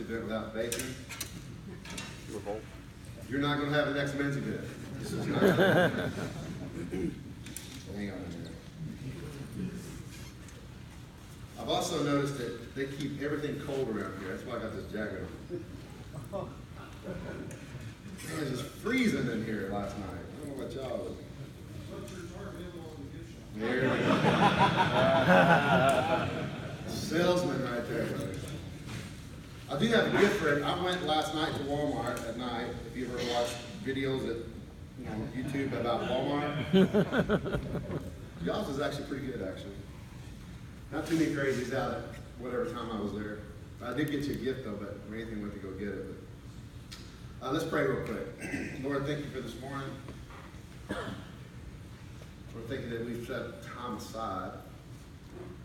event without bacon, Revolt. you're not going to have the next men's event. This is not. Hang on a minute. I've also noticed that they keep everything cold around here. That's why I got this jacket on. Man, it was freezing in here last night. I don't know what y'all was. There we go. Salesman right there. I do have a gift for it. I went last night to Walmart at night. If you ever watched videos at YouTube about Walmart, y'all's is actually pretty good, actually. Not too many crazies out at whatever time I was there. I did get you a gift though, but anything went to go get it. But, let's pray real quick. Lord, thank you for this morning. Lord, thank you that we've set time aside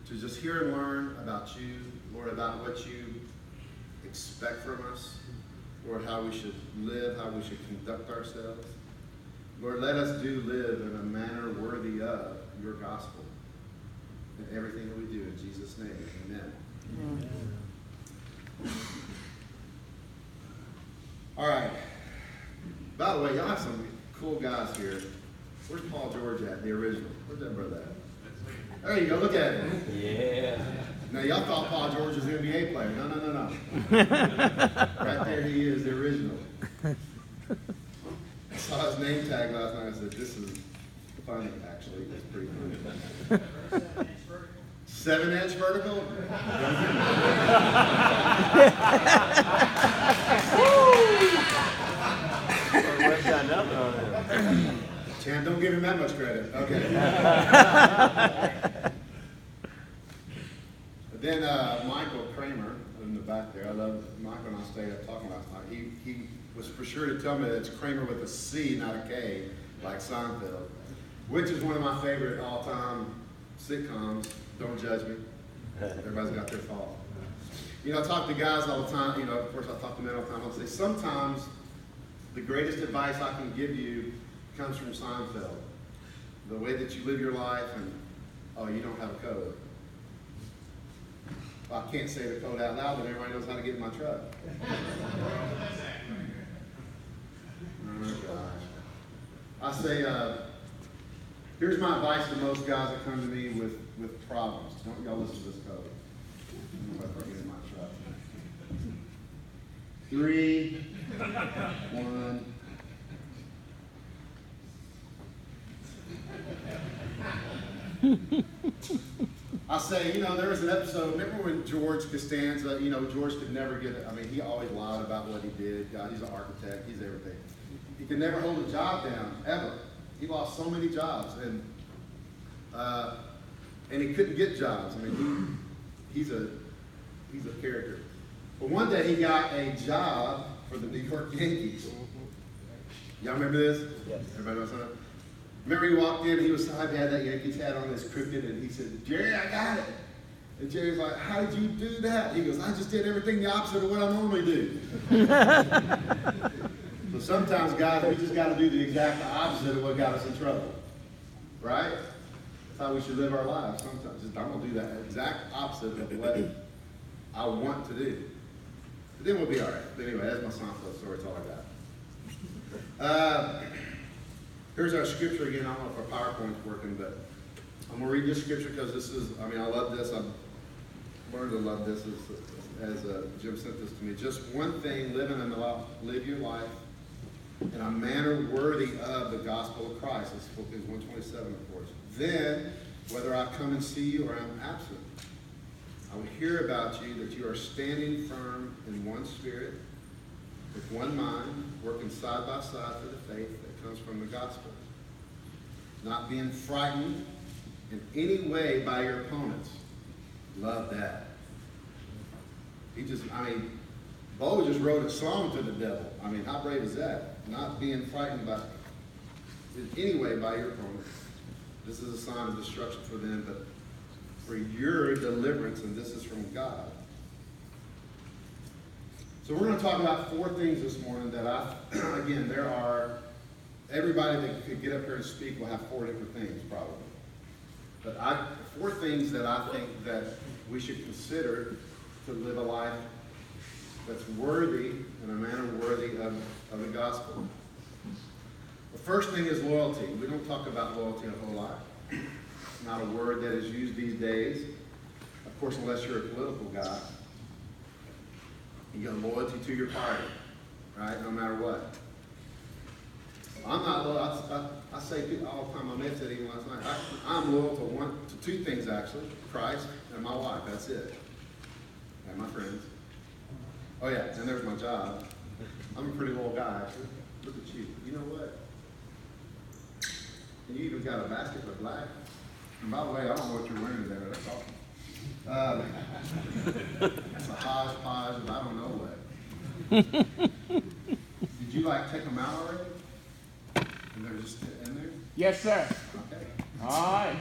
to just hear and learn about you, Lord, about what you expect from us, Lord, how we should live, how we should conduct ourselves. Lord, let us live in a manner worthy of your gospel in everything that we do. In Jesus' name, amen. Amen. All right. By the way, y'all have some cool guys here. Where's Paul George at, the original? Where's that brother at? There you go, look at him. Yeah. Now, y'all thought Paul George was an NBA player. No. Right there he is, the original. I saw his name tag last night. I said, this is funny, actually. It's pretty funny. 7-inch vertical? Champ, don't give him that much credit. Okay. Then Michael Kramer in the back there. I love Michael and I stayed up talking last night. He was for sure to tell me that it's Kramer with a C, not a K, like Seinfeld, which is one of my favorite all-time sitcoms. Don't judge me. Everybody's got their fault. You know, I talk to guys all the time. You know, of course, I talk to men all the time. I'll say sometimes the greatest advice I can give you comes from Seinfeld. The way that you live your life and, oh, you don't have a code. Well, I can't say the code out loud, but everybody knows how to get in my truck. Oh, gosh. I say, here's my advice to most guys that come to me with problems. Don't y'all listen to this code. I don't know if I get in my truck. 3, 1. I say, you know, there was an episode, remember when George Costanza, you know, George could never get it. I mean, he always lied about what he did. God, he's an architect, he's everything. He could never hold a job down, ever. He lost so many jobs, and he couldn't get jobs. I mean, he's a character. But one day he got a job for the New York Yankees. Y'all remember this? Yes. Everybody knows that? Remember he walked in, he was so happy, he had that Yankees hat on, his cricket, and he said, Jerry, I got it. And Jerry's like, how did you do that? He goes, I just did everything the opposite of what I normally do. So sometimes, guys, we just got to do the exact opposite of what got us in trouble. Right? That's how we should live our lives sometimes. Just, I'm going to do that exact opposite of what I want to do. But then we'll be all right. But anyway, that's my Seinfeld story. That's all I got. Here's our scripture again. I don't know if our PowerPoint's working, but I'm going to read this scripture because this is, I mean, I love this. I've learned to love this as Jim sent this to me. Just one thing, live your life in a manner worthy of the gospel of Christ. That's Philippians 1:27, of course. Then, whether I come and see you or I'm absent, I will hear about you, that you are standing firm in one spirit, with one mind, working side by side for the faith that comes from the gospel. Not being frightened in any way by your opponents. Love that. Bo just wrote a song to the devil. I mean, how brave is that? Not being frightened by in any way by your opponents. This is a sign of destruction for them, but for your deliverance, and this is from God. So we're going to talk about 4 things this morning that again, there are, everybody that could get up here and speak will have 4 different things probably. But 4 things that I think that we should consider to live a life that's worthy, in a manner worthy of the gospel. The first thing is loyalty. We don't talk about loyalty a whole lot. It's not a word that is used these days. Of course, unless you're a political guy. You got loyalty to your party, right? No matter what. I'm not loyal. I say all the time, I may have said even last night, I'm loyal to two things actually, Christ and my wife, that's it. And my friends. Oh yeah, and there's my job. I'm a pretty loyal guy actually. Look at you. You know what? And you even got a basket with black. And by the way, I don't know what you're wearing there, that's awesome. It's a hodgepodge of I don't know what. Did you take them out already? And they're just in there? Yes, sir. Okay. All right.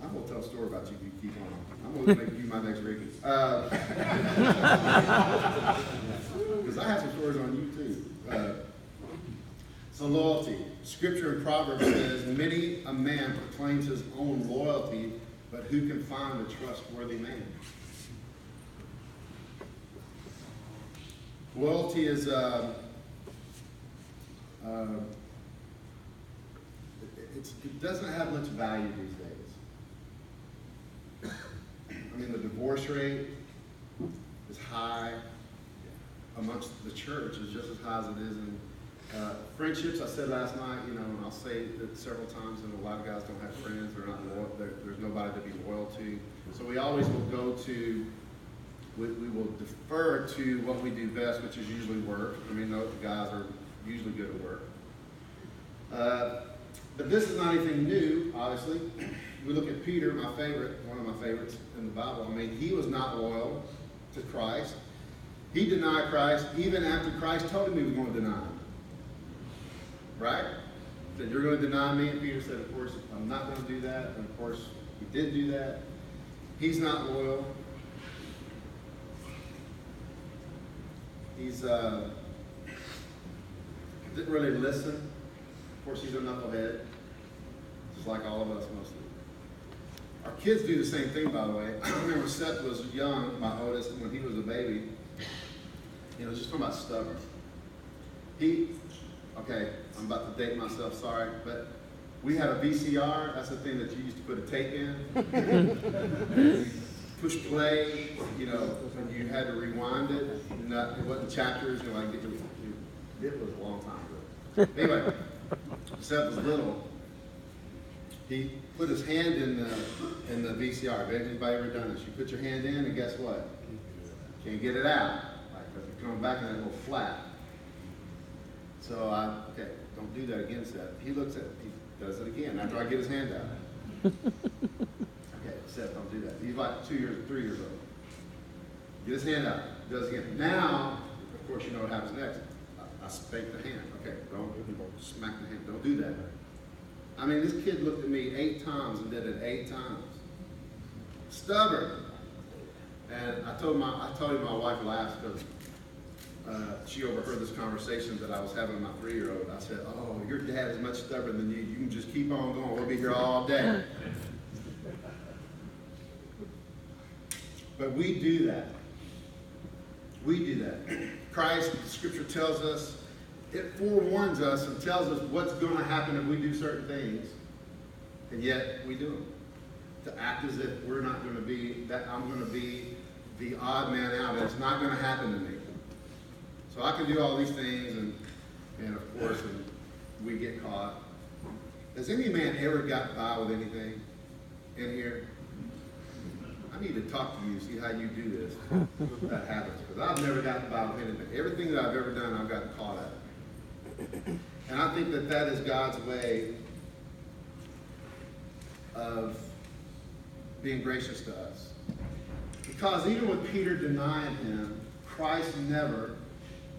I'm going to tell a story about you if you keep on. I'm going to make you my next Ricky. Because I have some stories on you too. So loyalty. Scripture in Proverbs says, many a man proclaims his own loyalty, but who can find a trustworthy man? Loyalty is it doesn't have much value these days. I mean, the divorce rate is high amongst the church, is just as high as it is in friendships. I said last night, and I'll say it several times, and a lot of guys don't have friends, they're not loyal, there's nobody to be loyal to. So we always will go to, we will defer to what we do best, which is usually work. I mean, the guys are usually good at work. But this is not anything new, obviously. We look at Peter, my favorite, one of my favorites in the Bible. I mean, he was not loyal to Christ. He denied Christ even after Christ told him he was going to deny him. Right? He said, you're going to deny me? And Peter said, of course, I'm not going to do that. And of course, he did do that. He's not loyal. He's didn't really listen. Of course, he's a knucklehead, just like all of us mostly. Our kids do the same thing, by the way. I remember Seth was young, my oldest, when he was a baby. Just talking about stubborn. Okay, I'm about to date myself, sorry, but we had a VCR. That's the thing that you used to put a tape in. Push play, and you had to rewind it. It wasn't chapters, it was a long time ago. Anyway, Seth was little. He put his hand in the VCR. Have anybody ever done this? You put your hand in, and guess what? Can't get it out. Because it's coming back in that little flat. So okay, don't do that again, Seth. He looks at it. He does it again after I get his hand out. Okay, Seth, don't do that. He's like 3 years old. Get his hand out. Does it again. Now, of course, you know what happens next. I spank the hand. Okay, don't smack the hand. Don't do that. I mean, this kid looked at me 8 times and did it 8 times. Stubborn. And I told him my wife laughed because she overheard this conversation that I was having with my 3-year-old. I said, oh, your dad is much stubborn than you. You can just keep on going. We'll be here all day. But we do that. We do that. Christ, the scripture tells us, it forewarns us and tells us what's going to happen if we do certain things, and yet we do them. To act as if we're not going to be, that I'm going to be the odd man out, and it's not going to happen to me. So I can do all these things, and of course, we get caught. Has any man ever got by with anything in here? I need to talk to you, see how you do this. That happens, because I've never gotten by with anything. Everything that I've ever done, I've gotten caught at. And I think that is God's way of being gracious to us. Because even with Peter denying him, Christ never,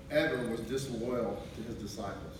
ever was disloyal to his disciples.